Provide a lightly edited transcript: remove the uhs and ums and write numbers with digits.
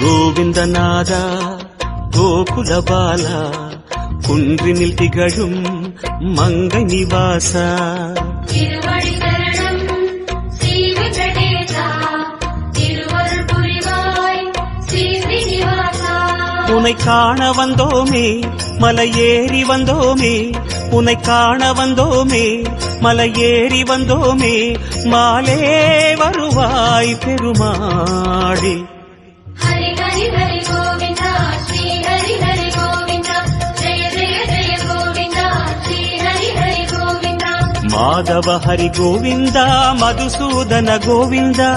கோவிந்தநாத கோகுல பாலா குன்றினில் திகழும் மங்கை நிவாசா திருவடி சரணம் ஸ்ரீ வெங்கடேசா திருவருள் புரிவாய் ஸ்ரீ ஸ்ரீனிவாசா உனை காண வந்தோமே மலையேறி வந்தோமே உனை காண வந்தோமே மலையேறி வந்தோமே மாலே வருவாய் பெருமாடி ஹரி ஹரி ஹரி கோவிந்தா ஸ்ரீ ஹரி ஹரி கோவிந்தா ஜெய ஜெய ஜெய கோவிந்தா ஸ்ரீ ஹரி ஹரி கோவிந்தா மாதவ ஹரி கோவிந்தா மதுசூதன கோவிந்தா